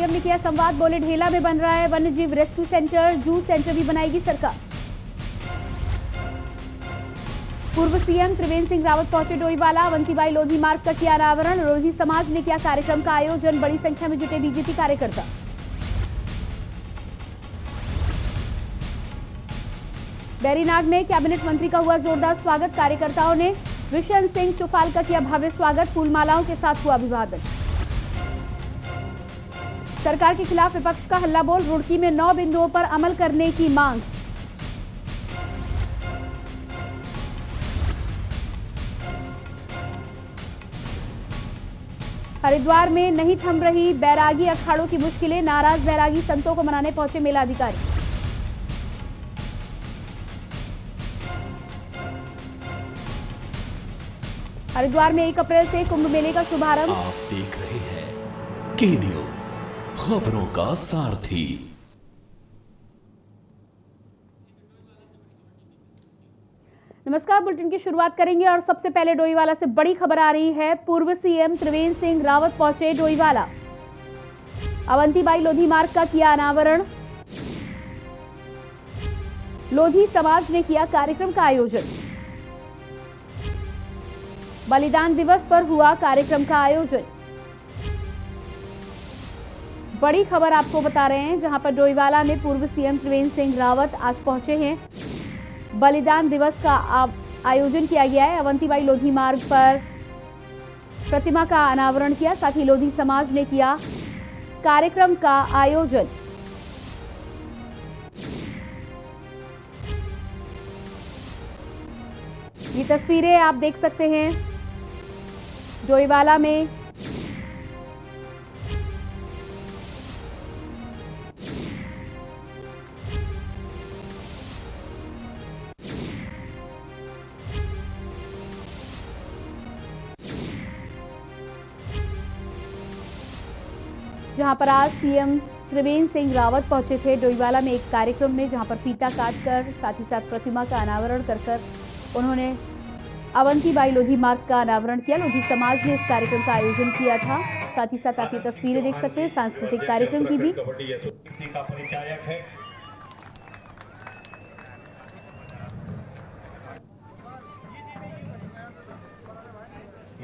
CM ने किया संवाद, बोले ढेला में बन रहा है वन्य जीव रेस्क्यू सेंटर, जू सेंटर भी बनाएगी सरकार। पूर्व सीएम त्रिवेंद्र सिंह रावत पहुंचे डोईवाला, अवंतीबाई लोधी मार्ग का किया अनावरण, लोधी समाज ने किया कार्यक्रम का आयोजन, बड़ी संख्या में जुटे बीजेपी कार्यकर्ता। बैरीनाग में कैबिनेट मंत्री का हुआ जोरदार स्वागत, कार्यकर्ताओं ने विशन सिंह चुफाल का किया भव्य स्वागत, फूलमालाओं के साथ हुआ अभिवादन। सरकार के खिलाफ विपक्ष का हल्ला बोल, रुड़की में 9 बिंदुओं पर अमल करने की मांग। हरिद्वार में नहीं थम रही बैरागी अखाड़ों की मुश्किलें, नाराज बैरागी संतों को मनाने पहुंचे मेलाधिकारी। हरिद्वार में 1 अप्रैल से कुंभ मेले का शुभारंभ। आप देख रहे हैं के न्यूज, खबरों का सारथी। नमस्कार, बुलेटिन की शुरुआत करेंगे और सबसे पहले डोईवाला से बड़ी खबर आ रही है। पूर्व सीएम त्रिवेंद्र सिंह रावत पहुंचे डोईवाला, अवंतीबाई लोधी मार्ग का किया अनावरण, लोधी समाज ने किया कार्यक्रम का आयोजन। बलिदान दिवस पर हुआ कार्यक्रम का आयोजन। बड़ी खबर आपको बता रहे हैं, जहां पर डोईवाला में पूर्व सीएम त्रिवेंद्र सिंह रावत आज पहुंचे हैं। बलिदान दिवस का आयोजन किया गया है। अवंतीबाई लोधी मार्ग पर प्रतिमा का अनावरण किया, साथ ही लोधी समाज ने किया कार्यक्रम का आयोजन। ये तस्वीरें आप देख सकते हैं डोईवाला में। जहां पर आज सीएम त्रिवेंद्र सिंह रावत पहुंचे थे डोईवाला में एक कार्यक्रम में, जहां पर फीता काटकर साथ ही साथ प्रतिमा का अनावरण कर उन्होंने अवंतीबाई लोधी मार्ग का अनावरण किया। लोधी समाज ने इस कार्यक्रम का आयोजन किया था। साथ ही साथ आप ये तस्वीरें देख सकते हैं सांस्कृतिक कार्यक्रम की भी। का परिचायक है।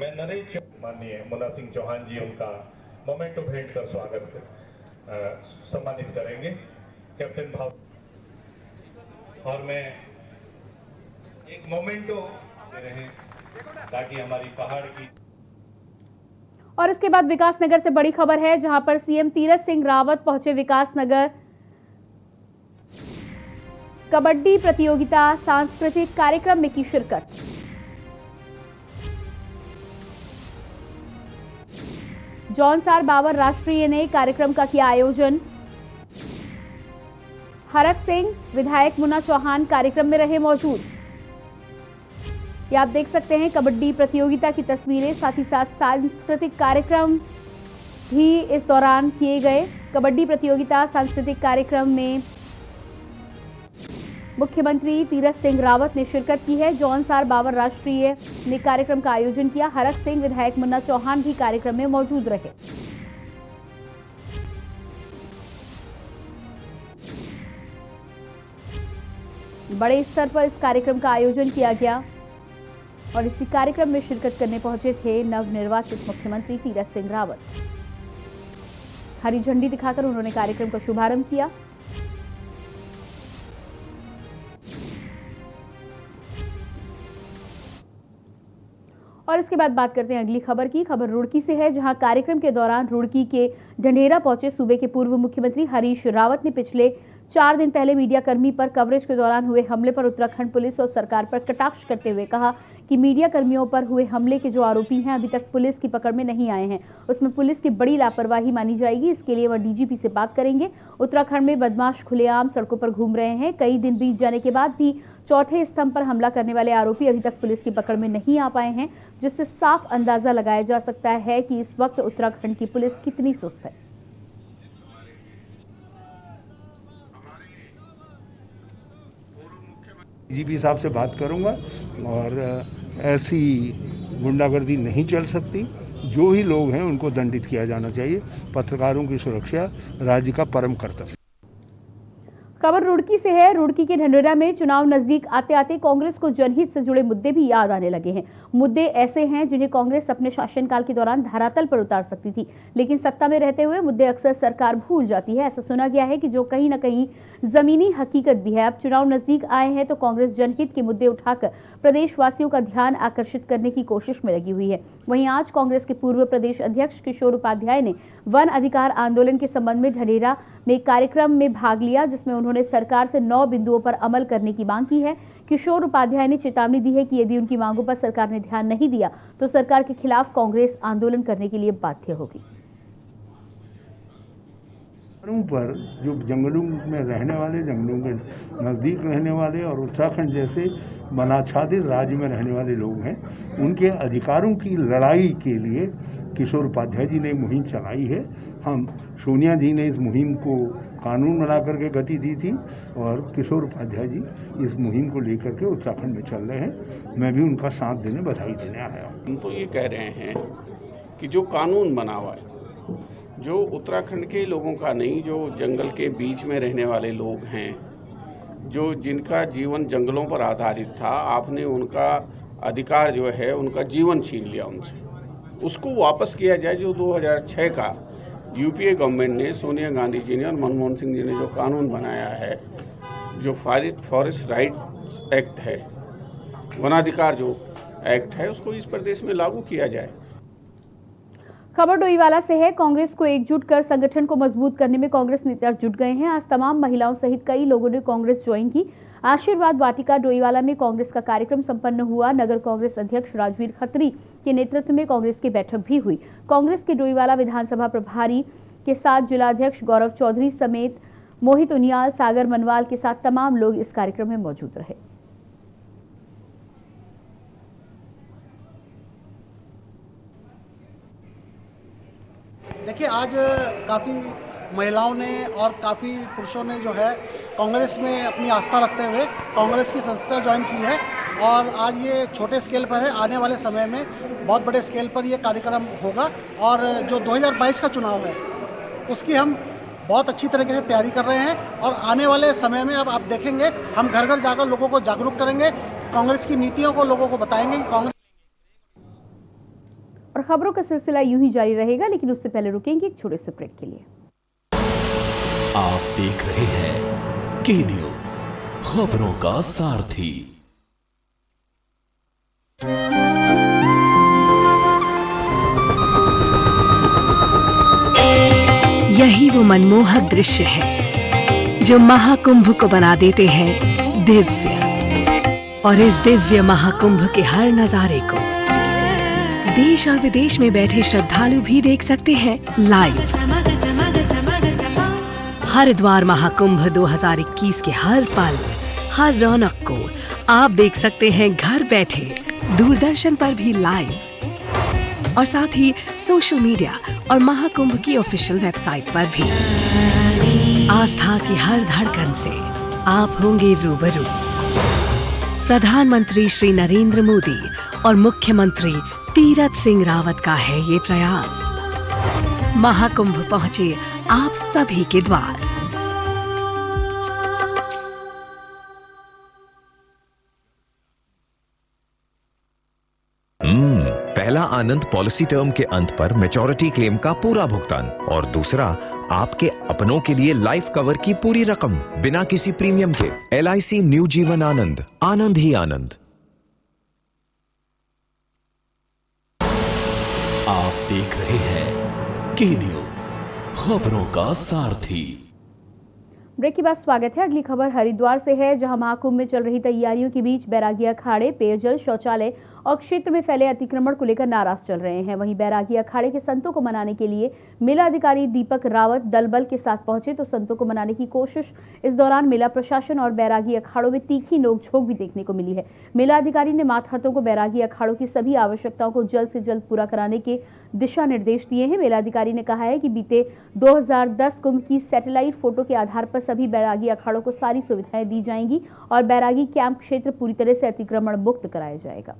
मैं नरेश माननीय मुन्ना सिंह चौहान जी उनका मोमेंटो भेंट कर स्वागत सम्मानित करेंगे। कैप्टन भाव और मैं एक मोमेंटो दे रहे हैं ताकि हमारी पहाड़ की। और इसके बाद विकासनगर से बड़ी खबर है, जहां पर सीएम तीरथ सिंह रावत पहुंचे विकासनगर। कबड्डी प्रतियोगिता सांस्कृतिक कार्यक्रम में की शिरकत। जौनसार बाबर राष्ट्रीय ने कार्यक्रम का किया आयोजन। हरक सिंह, विधायक मुन्ना चौहान कार्यक्रम में रहे मौजूद। ये आप देख सकते हैं कबड्डी प्रतियोगिता की तस्वीरें, साथ ही साथ सांस्कृतिक कार्यक्रम भी इस दौरान किए गए। कबड्डी प्रतियोगिता सांस्कृतिक कार्यक्रम में मुख्यमंत्री तीरथ सिंह रावत ने शिरकत की है। जौनसार बाबर राष्ट्रीय ने कार्यक्रम का आयोजन किया। हरक सिंह, विधायक मुन्ना चौहान भी कार्यक्रम में मौजूद रहे। बड़े स्तर पर इस कार्यक्रम का आयोजन किया गया और इसी कार्यक्रम में शिरकत करने पहुंचे थे नवनिर्वाचित मुख्यमंत्री तीरथ सिंह रावत। हरी झंडी दिखाकर उन्होंने कार्यक्रम का शुभारंभ किया। और इसके बाद बात करते हैं अगली खबर की। खबर रुड़की से है, जहां कार्यक्रम के दौरान रुड़की के ढंढेरा पहुंचे सूबे के पूर्व मुख्यमंत्री हरीश रावत ने पिछले 4 दिन पहले मीडियाकर्मी पर कवरेज के दौरान हुए हमले पर उत्तराखंड पुलिस और सरकार पर कटाक्ष करते हुए कहा कि मीडिया कर्मियों पर हुए हमले के जो आरोपी हैं अभी तक पुलिस की पकड़ में नहीं आए हैं, उसमें पुलिस की बड़ी लापरवाही मानी जाएगी। इसके लिए वह डीजीपी से बात करेंगे। उत्तराखंड में बदमाश खुलेआम सड़कों पर घूम रहे हैं। कई दिन बीत जाने के बाद भी चौथे स्तंभ पर हमला करने वाले आरोपी अभी तक पुलिस की पकड़ में नहीं आ पाए हैं, जिससे साफ अंदाजा लगाया जा सकता है कि इस वक्त उत्तराखंड की पुलिस कितनी सुस्त है। डीजीपी साहब से बात करूंगा और ऐसी गुंडागर्दी नहीं चल सकती। जो ही लोग हैं उनको दंडित किया जाना चाहिए। पत्रकारों की सुरक्षा राज्य का परम कर्तव्य। खबर रुड़की से है। रुड़की के ढंढेरा में चुनाव नजदीक आते आते कांग्रेस को जनहित से जुड़े मुद्दे भी याद आने लगे हैं। मुद्दे ऐसे हैं जिन्हें कांग्रेस अपने शासनकाल के दौरान धरातल पर उतार सकती थी, लेकिन सत्ता में रहते हुए मुद्दे अक्सर सरकार भूल जाती है। ऐसा सुना गया है कि जो कहीं न कहीं जमीनी हकीकत भी है। अब चुनाव नजदीक आए हैं तो कांग्रेस जनहित के मुद्दे उठाकर प्रदेशवासियों का ध्यान आकर्षित करने की कोशिश में लगी हुई है। वहीं आज कांग्रेस के पूर्व प्रदेश अध्यक्ष किशोर उपाध्याय ने वन अधिकार आंदोलन के संबंध में ढंढेरा में एक कार्यक्रम में भाग लिया, जिसमें उन्होंने सरकार से 9 बिंदुओं पर अमल करने की मांग की है। किशोर उपाध्याय ने चेतावनी दी है कि यदि उनकी मांगों पर सरकार ने ध्यान नहीं दिया तो सरकार के खिलाफ कांग्रेस आंदोलन करने के लिए बाध्य होगी। पर जो जंगलों में रहने वाले, जंगलों के नज़दीक रहने वाले और उत्तराखंड जैसे वनाच्छादित राज्य में रहने वाले लोग हैं, उनके अधिकारों की लड़ाई के लिए किशोर उपाध्याय जी ने मुहिम चलाई है। हम सोनिया जी ने इस मुहिम को कानून बना करके गति दी थी और किशोर उपाध्याय जी इस मुहिम को लेकर के उत्तराखंड में चल रहे हैं। मैं भी उनका साथ देने, बधाई देने आया हूँ। हम तो ये कह रहे हैं कि जो कानून बना हुआ है, जो उत्तराखंड के लोगों का नहीं, जो जंगल के बीच में रहने वाले लोग हैं, जो जिनका जीवन जंगलों पर आधारित था, आपने उनका अधिकार जो है, उनका जीवन छीन लिया उनसे, उसको वापस किया जाए। जो 2006 का यूपीए गवर्नमेंट ने, सोनिया गांधी जी ने और मनमोहन सिंह जी ने जो कानून बनाया है, जो फॉरेस्ट राइट्स एक्ट है, वनाधिकार जो एक्ट है, उसको इस प्रदेश में लागू किया जाए। खबर डोईवाला से है। कांग्रेस को एकजुट कर संगठन को मजबूत करने में कांग्रेस नेता जुट गए हैं। आज तमाम महिलाओं सहित कई लोगों ने कांग्रेस ज्वाइन की। आशीर्वाद वाटिका डोईवाला में कांग्रेस का कार्यक्रम संपन्न हुआ। नगर कांग्रेस अध्यक्ष राजवीर खत्री के नेतृत्व में कांग्रेस की बैठक भी हुई। कांग्रेस के डोईवाला विधानसभा प्रभारी के साथ जिलाध्यक्ष गौरव चौधरी समेत मोहित उनियाल, सागर मनवाल के साथ तमाम लोग इस कार्यक्रम में मौजूद रहे। देखिए, आज काफ़ी महिलाओं ने और काफ़ी पुरुषों ने जो है कांग्रेस में अपनी आस्था रखते हुए कांग्रेस की संस्था ज्वाइन की है और आज ये छोटे स्केल पर है। आने वाले समय में बहुत बड़े स्केल पर ये कार्यक्रम होगा और जो 2022 का चुनाव है उसकी हम बहुत अच्छी तरीके से तैयारी कर रहे हैं और आने वाले समय में अब आप देखेंगे हम घर घर जाकर लोगों को जागरूक करेंगे, कांग्रेस की नीतियों को लोगों को बताएंगे कि कांग्रेस। और खबरों का सिलसिला यूं ही जारी रहेगा, लेकिन उससे पहले रुकेंगे एक छोटे से ब्रेक के लिए। आप देख रहे हैं के न्यूज, खबरों का सारथी। यही वो मनमोहक दृश्य है जो महाकुंभ को बना देते हैं दिव्य। और इस दिव्य महाकुंभ के हर नजारे को देश और विदेश में बैठे श्रद्धालु भी देख सकते हैं लाइव। हरिद्वार महाकुंभ 2021 के हर पल, हर रौनक को आप देख सकते हैं घर बैठे दूरदर्शन पर भी लाइव और साथ ही सोशल मीडिया और महाकुंभ की ऑफिशियल वेबसाइट पर भी। आस्था की हर धड़कन से आप होंगे रूबरू। प्रधानमंत्री श्री नरेंद्र मोदी और मुख्यमंत्री तीरथ सिंह रावत का है ये प्रयास। महाकुंभ पहुंचे आप सभी के द्वार। पहला आनंद पॉलिसी टर्म के अंत पर मैच्योरिटी क्लेम का पूरा भुगतान और दूसरा आपके अपनों के लिए लाइफ कवर की पूरी रकम बिना किसी प्रीमियम के। LIC न्यू जीवन आनंद, आनंद ही आनंद। आप देख रहे हैं के न्यूज, खबरों का सारथी। ब्रेक के बाद स्वागत है। अगली खबर हरिद्वार से है, जहां महाकुंभ में चल रही तैयारियों के बीच बैरागी अखाड़े पेयजल, शौचालय और क्षेत्र में फैले अतिक्रमण को लेकर नाराज चल रहे हैं। वहीं बैरागी अखाड़े के संतों को मनाने के लिए मेला अधिकारी दीपक रावत दल बल के साथ पहुंचे तो संतों को मनाने की कोशिश। इस दौरान मेला प्रशासन और बैरागी अखाड़ों में तीखी नोकझोंक भी देखने को मिली है। मेला अधिकारी ने मातहतों को बैरागी अखाड़ों की सभी आवश्यकताओं को जल्द से जल्द पूरा कराने के दिशा निर्देश दिए हैं। मेला अधिकारी ने कहा है कि बीते 2010 कुंभ की सैटेलाइट फोटो के आधार पर सभी बैरागी अखाड़ों को सारी सुविधाएं दी जाएंगी और बैरागी कैंप क्षेत्र पूरी तरह से अतिक्रमण मुक्त कराया जाएगा।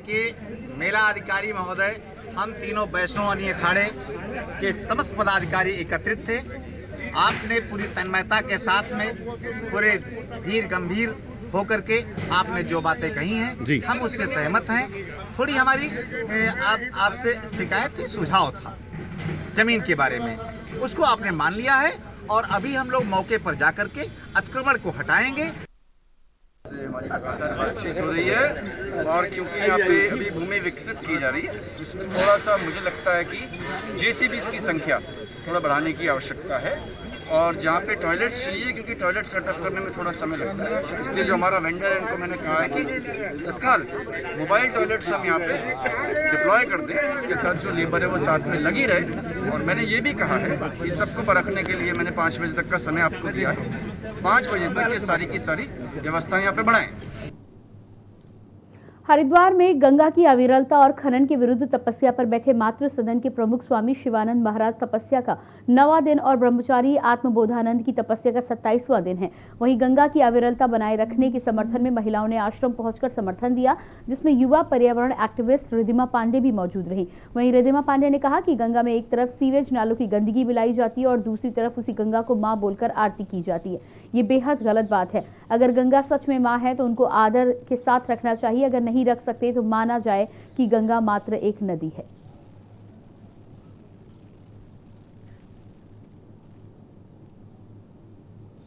देखिए, मेला अधिकारी महोदय, हम तीनों वैष्णव अनी अखाड़े के समस्त पदाधिकारी एकत्रित थे। आपने पूरी तन्मयता के साथ में पूरे धीर गंभीर होकर के आपने जो बातें कही हैं हम उससे सहमत हैं। थोड़ी हमारी आपसे शिकायत थी, सुझाव था जमीन के बारे में, उसको आपने मान लिया है और अभी हम लोग मौके पर जाकर के अतिक्रमण को हटाएंगे। हमारी लगातार बातचीत हो रही है और क्योंकि यहाँ पे अभी भूमि विकसित की जा रही है, जिसमें थोड़ा सा मुझे लगता है कि जेसीबीज़ की संख्या थोड़ा बढ़ाने की आवश्यकता है और जहाँ पे टॉयलेट्स चाहिए, क्योंकि टॉयलेट सेटअप करने में थोड़ा समय लगता है, इसलिए जो हमारा वेंडर है उनको मैंने कहा है कि तत्काल मोबाइल टॉयलेट्स हम यहाँ पे डिप्लॉय कर दें। इसके साथ जो लेबर है वो साथ में लगी रहे और मैंने ये भी कहा है कि सबको परखने के लिए मैंने 5 बजे तक का समय आपको दिया है। 5 बजे तक ये सारी की सारी व्यवस्थाएं यहाँ पे बढ़ाएं। हरिद्वार में गंगा की अविरलता और खनन के विरुद्ध तपस्या पर बैठे मातृ सदन के प्रमुख स्वामी शिवानंद महाराज तपस्या का 9वां दिन और ब्रह्मचारी आत्मबोधानंद की तपस्या का 27वां दिन है। वहीं गंगा की अविरलता बनाए रखने के समर्थन में महिलाओं ने आश्रम पहुंचकर समर्थन दिया, जिसमें युवा पर्यावरण एक्टिविस्ट रिद्धिमा पांडे भी मौजूद रही। वहीं रिद्धिमा पांडे ने कहा कि गंगा में एक तरफ सीवेज नालों की गंदगी मिलाई जाती है और दूसरी तरफ उसी गंगा को मां बोलकर आरती की जाती है। ये बेहद गलत बात है। अगर गंगा सच में मां है तो उनको आदर के साथ रखना चाहिए। अगर नहीं रख सकते तो माना जाए कि गंगा मात्र एक नदी है।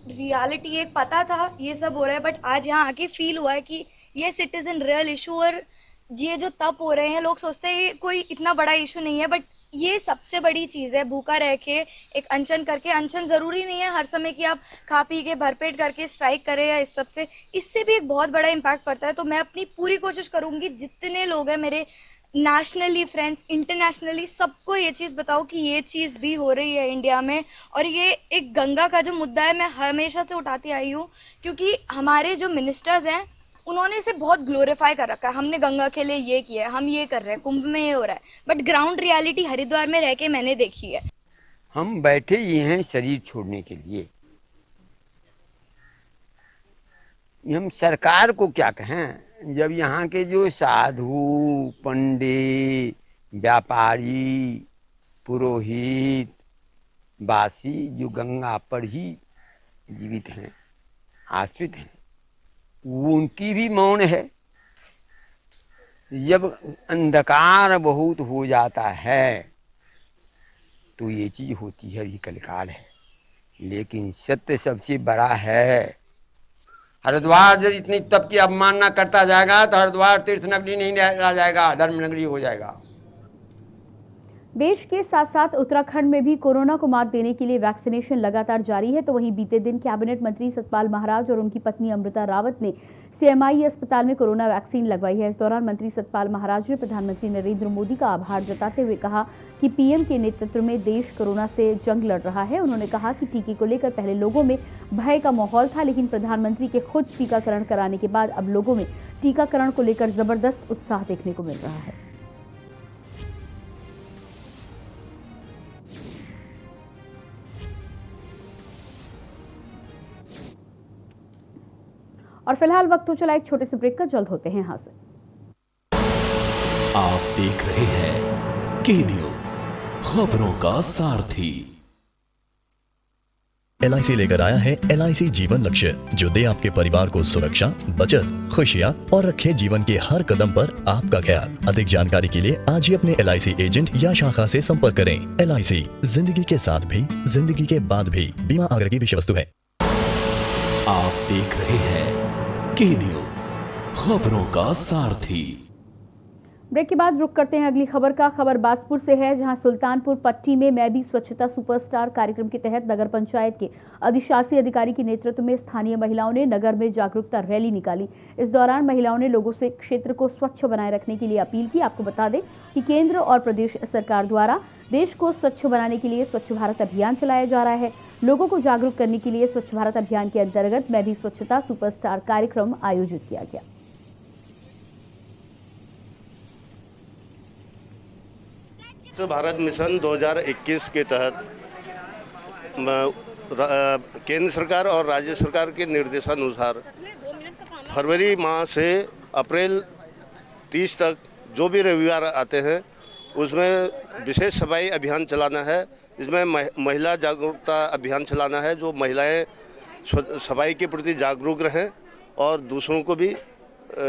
रियलिटी एक पता था ये सब हो रहा है, बट आज यहाँ आके फील हुआ है कि ये सिटीजन रियल इशू और ये जो तप हो रहे हैं, लोग सोचते हैं ये कोई इतना बड़ा इशू नहीं है, बट ये सबसे बड़ी चीज़ है। भूखा रह के एक अनशन करके, अनशन ज़रूरी नहीं है हर समय कि आप खा पी के भरपेट करके स्ट्राइक करें या इस सब से, इससे भी एक बहुत बड़ा इम्पैक्ट पड़ता है। तो मैं अपनी पूरी कोशिश करूँगी जितने लोग हैं मेरे नेशनली फ्रेंड्स, इंटरनेशनली, सबको ये चीज़ बताओ कि ये चीज़ भी हो रही है इंडिया में। और ये एक गंगा का जो मुद्दा है मैं हमेशा से उठाती आई हूँ, क्योंकि हमारे जो मिनिस्टर्स हैं उन्होंने इसे बहुत ग्लोरीफाई कर रखा है। हमने गंगा के लिए ये किया है, हम ये कर रहे हैं, कुंभ में ये हो रहा है, बट ग्राउंड रियलिटी हरिद्वार में रह के मैंने देखी है। हम बैठे ही हैं शरीर छोड़ने के लिए। हम सरकार को क्या कहें, जब यहाँ के जो साधु, पंडित, व्यापारी, पुरोहित, वासी जो गंगा पर ही जीवित हैं, आश्रित हैं, उनकी भी मौन है। जब अंधकार बहुत हो जाता है तो ये चीज होती है, ये कलकाल है। लेकिन सत्य सबसे बड़ा है। हरिद्वार जब इतनी तप की अवमानना करता जाएगा तो हरिद्वार तीर्थ नगरी नहीं रह जाएगा, धर्म नगरी हो जाएगा। देश के साथ साथ उत्तराखंड में भी कोरोना को मात देने के लिए वैक्सीनेशन लगातार जारी है। तो वहीं बीते दिन कैबिनेट मंत्री सतपाल महाराज और उनकी पत्नी अमृता रावत ने सीएमआई अस्पताल में कोरोना वैक्सीन लगवाई है। इस दौरान मंत्री सतपाल महाराज ने प्रधानमंत्री नरेंद्र मोदी का आभार जताते हुए कहा कि पीएम के नेतृत्व में देश कोरोना से जंग लड़ रहा है। उन्होंने कहा कि टीके को लेकर पहले लोगों में भय का माहौल था, लेकिन प्रधानमंत्री के खुद टीकाकरण कराने के बाद अब लोगों में टीकाकरण को लेकर जबरदस्त उत्साह देखने को मिल रहा है। और फिलहाल वक्त हो चला एक छोटे से ब्रेक का, जल्द होते हैं यहाँ से। आप देख रहे हैं के न्यूज, खबरों का सारथी। LIC लेकर आया है LIC जीवन लक्ष्य, जो दे आपके परिवार को सुरक्षा, बचत, खुशियाँ और रखे जीवन के हर कदम पर आपका ख्याल। अधिक जानकारी के लिए आज ही अपने LIC एजेंट या शाखा से संपर्क करें। LIC, जिंदगी के साथ भी, जिंदगी के बाद भी। बीमा आग्रह की विषय वस्तु है। आप देख रहे हैं के न्यूज, खबरों का सारथी। ब्रेक के बाद रुक करते हैं अगली खबर का। खबर बाजपुर से है, जहां सुल्तानपुर पट्टी में मैं भी स्वच्छता सुपरस्टार कार्यक्रम के तहत नगर पंचायत के अधिशासी अधिकारी के नेतृत्व में स्थानीय महिलाओं ने नगर में जागरूकता रैली निकाली। इस दौरान महिलाओं ने लोगों से क्षेत्र को स्वच्छ बनाए रखने के लिए अपील की। आपको बता दें कि केंद्र और प्रदेश सरकार द्वारा देश को स्वच्छ बनाने के लिए स्वच्छ भारत अभियान चलाया जा रहा है। लोगों को जागरूक करने के लिए स्वच्छ भारत अभियान के अंतर्गत मैं भी स्वच्छता सुपरस्टार कार्यक्रम आयोजित किया गया। स्वच्छ भारत मिशन 2021 के तहत केंद्र सरकार और राज्य सरकार के निर्देशानुसार फरवरी माह से अप्रैल 30 तक जो भी रविवार आते हैं उसमें विशेष सफाई अभियान चलाना है। इसमें महिला जागरूकता अभियान चलाना है, जो महिलाएं सफाई के प्रति जागरूक रहें और दूसरों को भी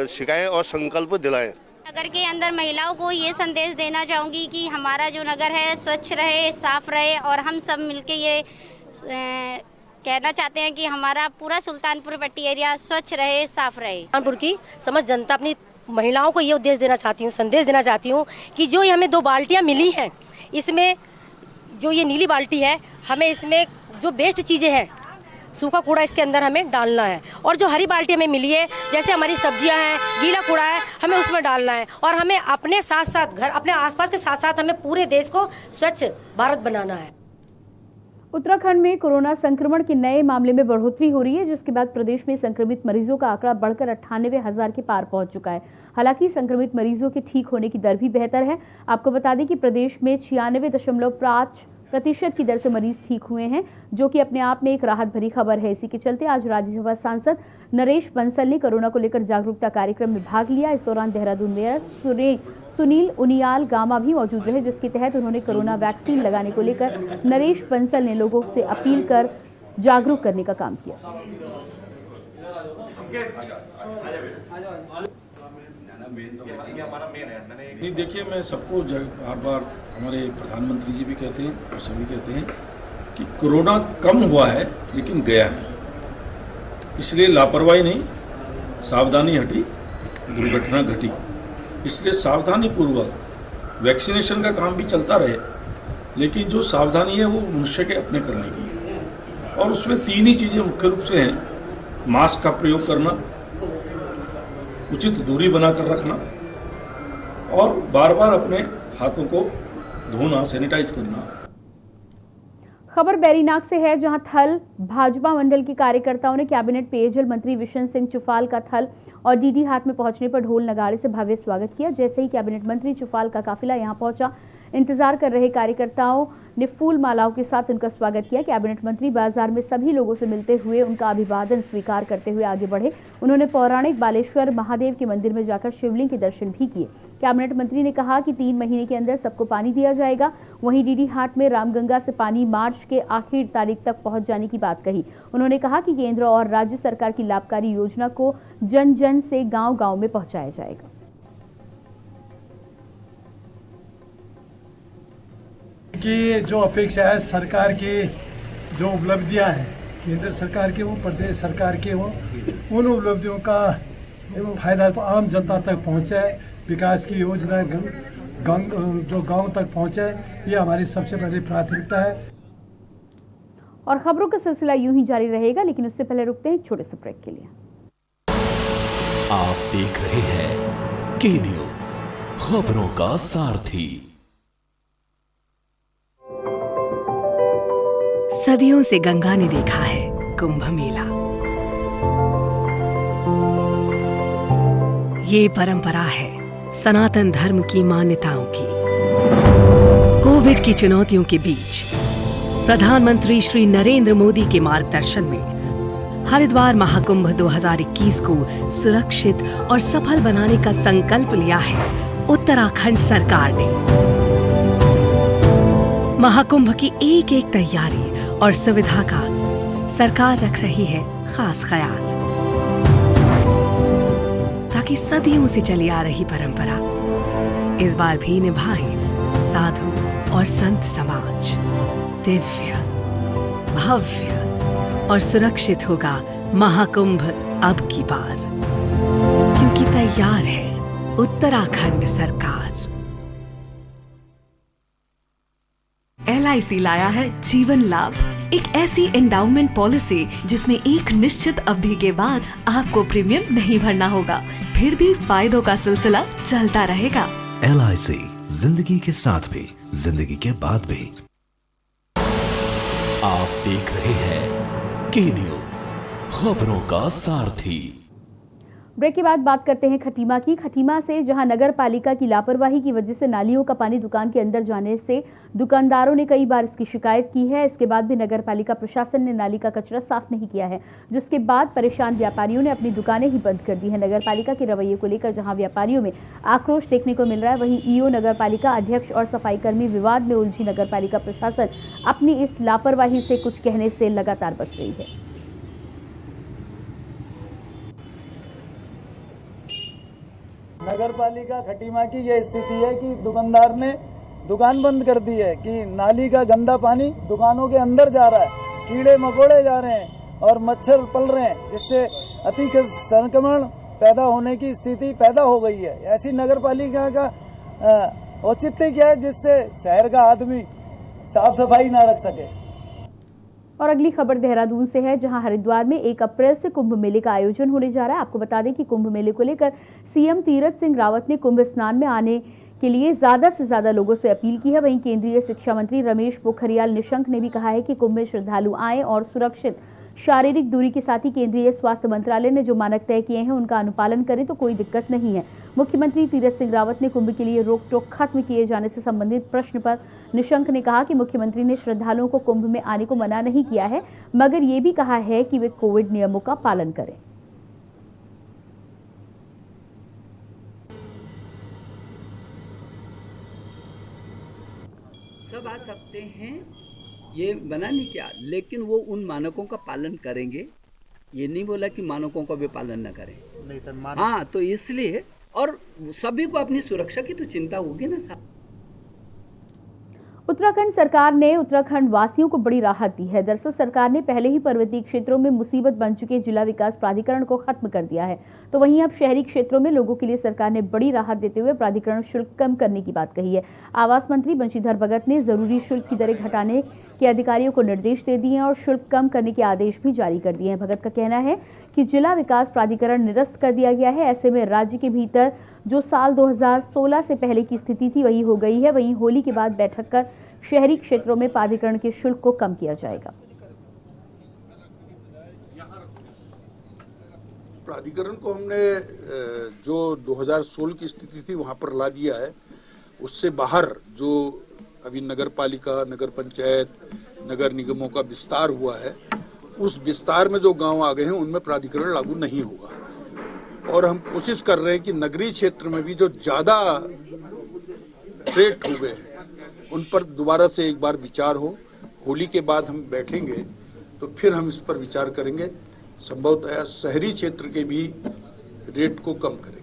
सिखाएं और संकल्प दिलाएं। नगर के अंदर महिलाओं को ये संदेश देना चाहूँगी कि हमारा जो नगर है स्वच्छ रहे, साफ रहे और हम सब मिलके ये कहना चाहते हैं कि हमारा पूरा सुल्तानपुर पट्टी एरिया स्वच्छ रहे, साफ रहे। सुल्तानपुर की समस्त जनता अपनी महिलाओं को ये उद्देश्य देना चाहती हूँ, संदेश देना चाहती हूँ कि जो ये हमें 2 बाल्टियाँ मिली हैं, इसमें जो ये नीली बाल्टी है, हमें इसमें जो बेस्ट चीज़ें हैं, सूखा कूड़ा इसके अंदर हमें डालना है, और जो हरी बाल्टी हमें मिली है, जैसे हमारी सब्जियां हैं, गीला कूड़ा है, हमें उसमें डालना है। और हमें अपने साथ साथ घर, अपने आसपास के साथ साथ हमें पूरे देश को स्वच्छ भारत बनाना है। उत्तराखंड में कोरोना संक्रमण के नए मामले में बढ़ोतरी हो रही है, जिसके बाद प्रदेश में संक्रमित मरीजों का आंकड़ा बढ़कर 98,000 के पार पहुंच चुका है। हालांकि संक्रमित मरीजों के ठीक होने की दर भी बेहतर है। आपको बता दें कि प्रदेश में 96.5% की दर से मरीज ठीक हुए हैं, जो कि अपने आप में एक राहत भरी खबर है। इसी के चलते आज राज्यसभा सांसद नरेश बंसल ने कोरोना को लेकर जागरूकता कार्यक्रम में भाग लिया। इस दौरान देहरादून मेयर सुनील उनियाल गामा भी मौजूद रहे, जिसके तहत उन्होंने कोरोना वैक्सीन लगाने को लेकर नरेश बंसल ने लोगों से अपील कर जागरूक करने का काम किया। नहीं, देखिए, मैं सबको बार बार हमारे प्रधानमंत्री जी भी कहते हैं और सभी कहते हैं कि कोरोना कम हुआ है लेकिन गया नहीं। इसलिए लापरवाही नहीं, सावधानी हटी, दुर्घटना घटी। इसलिए सावधानी पूर्वक वैक्सीनेशन का काम भी चलता रहे, लेकिन जो सावधानी है वो मनुष्य के अपने करने की है। और उसमें 3 ही चीज़ें मुख्य रूप से हैं: मास्क का प्रयोग करना, उचित दूरी बनाकर रखना और बार बार अपने हाथों को धोना, सैनिटाइज करना। खबर बैरीनाग से है, जहां थल भाजपा मंडल के कार्यकर्ताओं ने कैबिनेट पेयजल मंत्री विशन सिंह चुफाल का थल और डीडी हाट में पहुंचने पर ढोल नगाड़े से भव्य स्वागत किया। जैसे ही कैबिनेट मंत्री चुफाल का काफिला यहां पहुंचा, इंतजार कर रहे कार्यकर्ताओं ने फूल मालाओं के साथ उनका स्वागत किया। कैबिनेट मंत्री बाजार में सभी लोगों से मिलते हुए उनका अभिवादन स्वीकार करते हुए आगे बढ़े। उन्होंने पौराणिक बालेश्वर महादेव के मंदिर में जाकर शिवलिंग के दर्शन भी किए। कैबिनेट मंत्री ने कहा कि 3 महीने के अंदर सबको पानी दिया जाएगा। वहीं डीडी हाट में रामगंगा से पानी मार्च के आखिरी तारीख तक पहुंच जाने की बात कही। उन्होंने कहा कि केंद्र और राज्य सरकार की लाभकारी योजना को जन जन से गांव-गांव में पहुंचाया जाएगा। की जो अपेक्षा है, सरकार की जो उपलब्धियां हैं, केंद्र सरकार के हो, प्रदेश सरकार के हो, उन उपलब्धियों का फायदा आम जनता तक पहुंचे, विकास की योजना जो गांव तक पहुंचे, ये हमारी सबसे पहली प्राथमिकता है। और खबरों का सिलसिला यूं ही जारी रहेगा, लेकिन उससे पहले रुकते हैं एक छोटे से ब्रेक के लिए। आप देख रहे हैं के न्यूज, खबरों का सारथी। सदियों से गंगा ने देखा है कुंभ मेला। ये परंपरा है सनातन धर्म की मान्यताओं की। कोविड की चुनौतियों के बीच प्रधानमंत्री श्री नरेंद्र मोदी के मार्गदर्शन में हरिद्वार महाकुंभ 2021 को सुरक्षित और सफल बनाने का संकल्प लिया है उत्तराखंड सरकार ने। महाकुंभ की एक एक तैयारी और सुविधा का सरकार रख रही है खास ख्याल, ताकि सदियों से चली आ रही परंपरा इस बार भी निभाए साधु और संत समाज। दिव्य, भव्य और सुरक्षित होगा महाकुंभ अब की बार, क्योंकि तैयार है उत्तराखंड सरकार। LIC लाया है जीवन लाभ, एक ऐसी एंडाउमेंट पॉलिसी जिसमें एक निश्चित अवधि के बाद आपको प्रीमियम नहीं भरना होगा, फिर भी फायदों का सिलसिला चलता रहेगा। LIC, जिंदगी के साथ भी, जिंदगी के बाद भी। आप देख रहे हैं के न्यूज, खबरों का सारथी। ब्रेक के बाद बात करते हैं खटीमा की। खटीमा से जहां नगर पालिका की लापरवाही की वजह से नालियों का पानी दुकान के अंदर जाने से दुकानदारों ने कई बार इसकी शिकायत की है। इसके बाद भी नगर पालिका प्रशासन ने नाली का कचरा साफ नहीं किया है, जिसके बाद परेशान व्यापारियों ने अपनी दुकानें ही बंद कर दी है। नगर पालिका के रवैये को लेकर जहां व्यापारियों में आक्रोश देखने को मिल रहा है, वहीं ईओ नगर पालिका अध्यक्ष और सफाई कर्मी विवाद में उलझी नगर पालिका प्रशासन अपनी इस लापरवाही से कुछ कहने से लगातार बच रही है। नगर पालिका खटीमा की यह स्थिति है कि दुकानदार ने दुकान बंद कर दी है कि नाली का गंदा पानी दुकानों के अंदर जा रहा है, कीड़े मकोड़े जा रहे हैं और मच्छर पल रहे हैं, जिससे अति संक्रमण पैदा होने की स्थिति पैदा हो गई है। ऐसी नगर पालिका का औचित्य क्या है जिससे शहर का आदमी साफ सफाई ना रख सके। और अगली खबर देहरादून से है, जहां हरिद्वार में 1 अप्रैल से कुंभ मेले का आयोजन होने जा रहा है। आपको बता दें कि कुंभ मेले को लेकर सीएम तीरथ सिंह रावत ने कुंभ स्नान में आने के लिए ज्यादा से ज्यादा लोगों से अपील की है। वहीं केंद्रीय शिक्षा मंत्री रमेश पोखरियाल निशंक ने भी कहा है कि कुंभ में श्रद्धालु आएं और सुरक्षित शारीरिक दूरी के साथ ही केंद्रीय स्वास्थ्य मंत्रालय ने जो मानक तय किए हैं उनका अनुपालन करें तो कोई दिक्कत नहीं है। मुख्यमंत्री तीरथ सिंह रावत ने कुंभ के लिए रोक टोक खत्म किए जाने से संबंधित प्रश्न पर निशंक ने कहा कि मुख्यमंत्री ने श्रद्धालुओं को कुंभ में आने को मना नहीं किया है, मगर ये भी कहा है कि वे कोविड नियमों का पालन करें। सब आ सकते हैं, ये मना नहीं किया, लेकिन वो उन मानकों का पालन करेंगे। ये नहीं बोला कि मानकों का भी पालन न करें। नहीं सर, हाँ, तो इसलिए और सभी को अपनी सुरक्षा की तो चिंता होगी ना साहब। उत्तराखंड सरकार ने उत्तराखंड वासियों को बड़ी राहत दी है। दरअसल सरकार ने पहले ही पर्वतीय क्षेत्रों में मुसीबत बन चुके जिला विकास प्राधिकरण को खत्म कर दिया है, तो वहीं अब शहरी क्षेत्रों में लोगों के लिए सरकार ने बड़ी राहत देते हुए प्राधिकरण शुल्क कम करने की बात कही है। आवास मंत्री बंशीधर भगत ने जरूरी शुल्क की दरें घटाने के अधिकारियों को निर्देश दे दिए हैं और शुल्क कम करने के आदेश भी जारी कर दिए हैं। भगत का कहना है कि जिला विकास प्राधिकरण निरस्त कर दिया गया है। ऐसे में राज्य के भीतर जो साल 2016 से पहले की स्थिति थी वही हो गई है। वहीं होली के बाद बैठक कर शहरी क्षेत्रों में प्राधिकरण के शुल्क को कम किया जाएगा। प्राधिकरण को हमने जो 2016 की स्थिति थी वहां पर ला दिया है। उससे बाहर जो अभी नगर पालिका, नगर पंचायत, नगर निगमों का विस्तार हुआ है, उस विस्तार में जो गांव आ गए हैं उनमें प्राधिकरण लागू नहीं होगा। और हम कोशिश कर रहे हैं कि नगरीय क्षेत्र में भी जो ज्यादा रेट हो गए हैं उन पर दोबारा से एक बार विचार हो। होली के बाद हम बैठेंगे तो फिर हम इस पर विचार करेंगे, संभवतः शहरी क्षेत्र के भी रेट को कम करेंगे।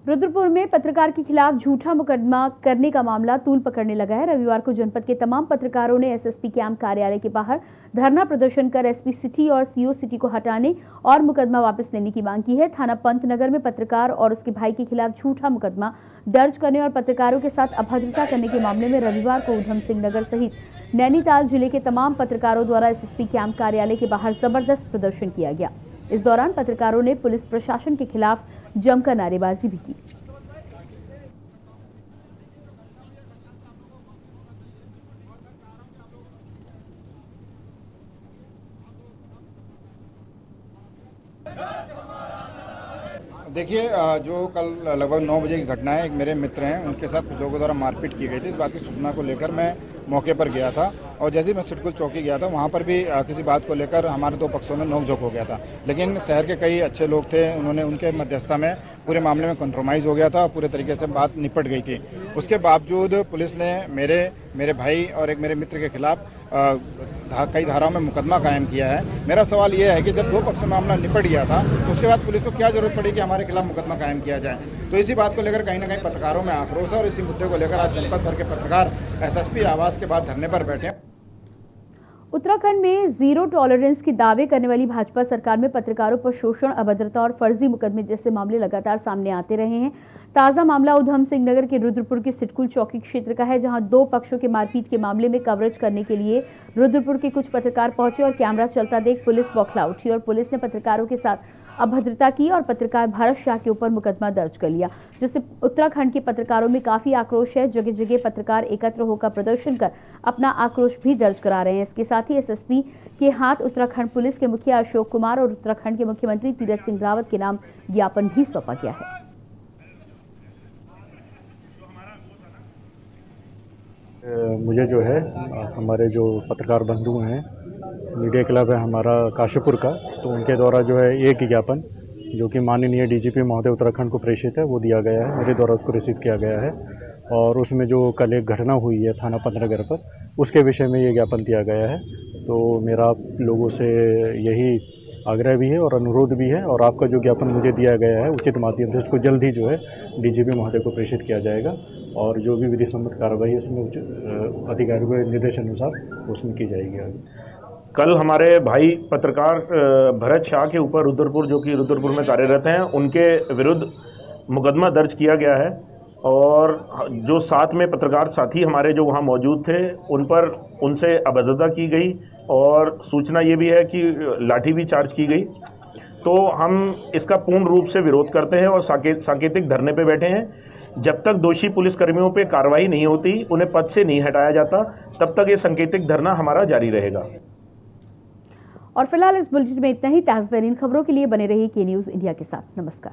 रुद्रपुर में पत्रकार के खिलाफ झूठा मुकदमा करने का मामला तूल पकड़ने लगा है। रविवार को जनपद के तमाम पत्रकारों ने एसएसपी कैंप कार्यालय के बाहर धरना प्रदर्शन कर एसपी सिटी और सीओ सिटी को हटाने और मुकदमा वापस लेने की मांग की है। थाना पंतनगर में पत्रकार और उसके भाई के खिलाफ झूठा मुकदमा दर्ज करने और पत्रकारों के साथ अभद्रता करने के मामले में रविवार को उधम सिंह नगर सहित नैनीताल जिले के तमाम पत्रकारों द्वारा एसएसपी कैंप कार्यालय के बाहर जबरदस्त प्रदर्शन किया गया। इस दौरान पत्रकारों ने पुलिस प्रशासन के खिलाफ जमकर नारेबाजी भी की। देखिए, जो कल लगभग 9 बजे की घटना है, एक मेरे मित्र हैं, उनके साथ कुछ लोगों द्वारा मारपीट की गई थी। इस बात की सूचना को लेकर मैं मौके पर गया था और जैसे ही मैं सिटकुल चौकी गया था वहाँ पर भी किसी बात को लेकर हमारे 2 पक्षों में नोकझोंक हो गया था। लेकिन शहर के कई अच्छे लोग थे, उन्होंने उनके मध्यस्थता में पूरे मामले में कंप्रोमाइज़ हो गया था, पूरे तरीके से बात निपट गई थी। उसके बावजूद पुलिस ने मेरे भाई और एक मेरे मित्र के खिलाफ कई धाराओं में मुकदमा कायम किया है। मेरा सवाल यह है कि जब 2 पक्षों में मामला निपट गया था तो उसके बाद पुलिस को क्या जरूरत पड़ी कि हमारे खिलाफ मुकदमा कायम किया जाए। तो इसी बात को लेकर कहीं ना कहीं पत्रकारों में आक्रोश है और इसी मुद्दे को लेकर आज जनपद भर के पत्रकार एसएसपी आवास के बाद धरने पर बैठे। उत्तराखंड में जीरो टॉलरेंस के दावे करने वाली भाजपा सरकार में पत्रकारों पर शोषण, अभद्रता और फर्जी मुकदमे जैसे मामले लगातार सामने आते रहे हैं। ताजा मामला उधम सिंह नगर के रुद्रपुर के सिटकुल चौकी क्षेत्र का है, जहां 2 पक्षों के मारपीट के मामले में कवरेज करने के लिए रुद्रपुर के कुछ पत्रकार पहुंचे और कैमरा चलता देख पुलिस बौखला उठी और पुलिस ने पत्रकारों के साथ अभद्रता की और पत्रकार भारत शाह के ऊपर मुकदमा दर्ज कर लिया, जिससे उत्तराखंड के पत्रकारों में काफी आक्रोश है। जगह जगह पत्रकार एकत्र होकर प्रदर्शन कर अपना आक्रोश भी दर्ज करा रहे हैं। इसके साथ ही एसएसपी के हाथ उत्तराखंड पुलिस के मुखिया अशोक कुमार और उत्तराखंड के मुख्यमंत्री तीरथ सिंह रावत के नाम ज्ञापन भी सौंपा गया है। मुझे जो है हमारे जो पत्रकार बंधु हैं, मीडिया क्लब है हमारा काशीपुर का, तो उनके द्वारा जो है एक ज्ञापन जो कि माननीय डीजीपी महोदय उत्तराखंड को प्रेषित है वो दिया गया है, मेरे द्वारा उसको रिसीव किया गया है। और उसमें जो कल एक घटना हुई है थाना 15 पर, उसके विषय में ये ज्ञापन दिया गया है। तो मेरा आप लोगों से यही आग्रह भी है और अनुरोध भी है, और आपका जो ज्ञापन मुझे दिया गया है उचित माध्यम से उसको जल्द ही जो है डीजीपी महोदय को प्रेषित किया जाएगा, और जो भी विधि सम्मत कार्रवाई उसमें अधिकारियों के निर्देशानुसार उसमें की जाएगी आगे। कल हमारे भाई पत्रकार भरत शाह के ऊपर रुद्रपुर, जो कि रुद्रपुर में कार्यरत हैं, उनके विरुद्ध मुकदमा दर्ज किया गया है, और जो साथ में पत्रकार साथी हमारे जो वहाँ मौजूद थे उनसे अभद्रता की गई, और सूचना ये भी है कि लाठी भी चार्ज की गई। तो हम इसका पूर्ण रूप से विरोध करते हैं और सांकेतिक धरने पे बैठे हैं। जब तक दोषी पुलिसकर्मियों पे कार्रवाई नहीं होती, उन्हें पद से नहीं हटाया जाता, तब तक ये सांकेतिक धरना हमारा जारी रहेगा। और फिलहाल इस बुलेटिन में इतना ही। ताज़ा खबरों के लिए बने रहिए के न्यूज़ इंडिया के साथ। नमस्कार।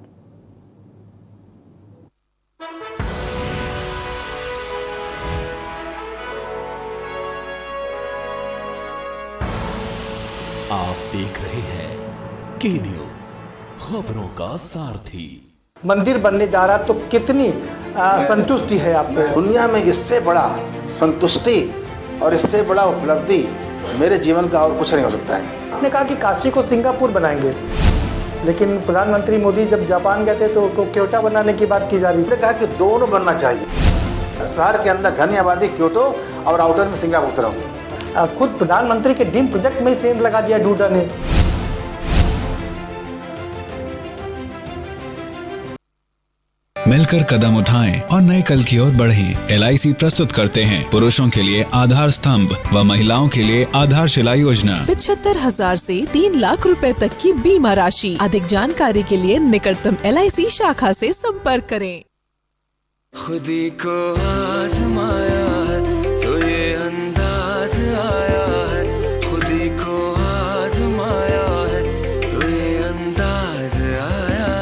आप देख रहे हैं के न्यूज़, खबरों का सारथी। मंदिर बनने जा रहा तो कितनी संतुष्टि है आप पे? दुनिया में इससे बड़ा संतुष्टि और इससे बड़ा उपलब्धि मेरे जीवन का और कुछ नहीं हो सकता है। आपने कहा कि काशी को सिंगापुर बनाएंगे, लेकिन प्रधानमंत्री मोदी जब जापान गए थे तो क्योटो बनाने की बात की जा रही है। कहा कि दोनों बनना चाहिए। शहर के अंदर घनी आबादी क्योटो और आउटर में सिंगापुर रहूँ। खुद प्रधानमंत्री के ड्रीम प्रोजेक्ट में सेंध लगा दिया डूडा ने। मिलकर कदम उठाएं और नए कल की ओर बढ़ें। LIC प्रस्तुत करते हैं पुरुषों के लिए आधार स्तंभ व महिलाओं के लिए आधारशिला योजना। 75,000 से 3 लाख रुपए तक की बीमा राशि। अधिक जानकारी के लिए निकटतम LIC शाखा से संपर्क करें। खुदी को आजमाया है तो ये अंदाज आया है, खुदी को आजमाया है तो ये अंदाज आया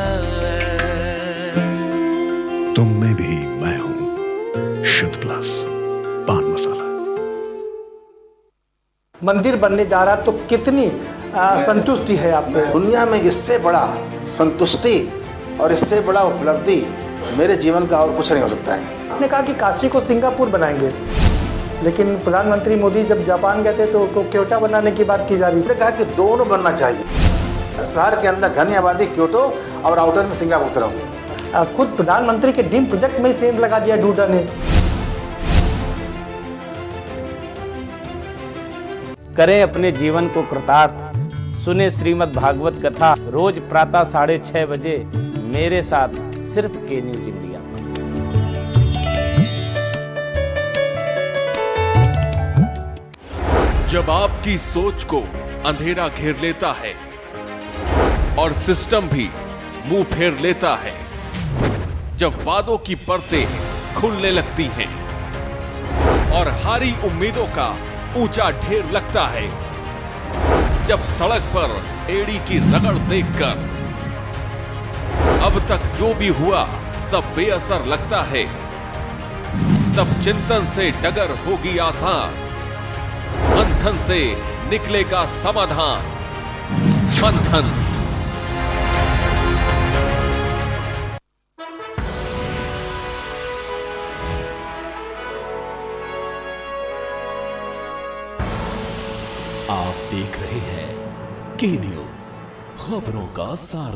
है। तुम में भी मैं हूँ, शुद्ध प्लस पान मसाला। मंदिर बनने जा रहा तो कितनी संतुष्टि है आप पे? दुनिया में इससे बड़ा संतुष्टि और इससे बड़ा उपलब्धि मेरे जीवन का और कुछ नहीं हो सकता है। आपने कहा कि काशी को सिंगापुर बनाएंगे, लेकिन प्रधानमंत्री मोदी जब जापान गए थे तो क्योटो बनाने की बात की जा रही है। कहा कि दोनों बनना चाहिए। शहर के अंदर घनी आबादी क्योटो और आउटर में सिंगापुर रहूँ। खुद प्रधानमंत्री के ड्रीम प्रोजेक्ट में सेंध लगा दिया डूडा ने। करें अपने जीवन को कृतार्थ, सुने श्रीमद् भागवत कथा रोज प्रातः 6:30 बजे मेरे साथ सिर्फ के न्यूज़ इंडिया। जब आपकी सोच को अंधेरा घेर लेता है और सिस्टम भी मुंह फेर लेता है, जब वादों की परतें खुलने लगती हैं और हारी उम्मीदों का ऊंचा ढेर लगता है, जब सड़क पर एड़ी की रगड़ देखकर अब तक जो भी हुआ सब बेअसर लगता है, तब चिंतन से डगर होगी आसान, मंथन से निकलेगा समाधान। मंथन। आप देख रहे हैं के न्यूज़, खबरों का सार।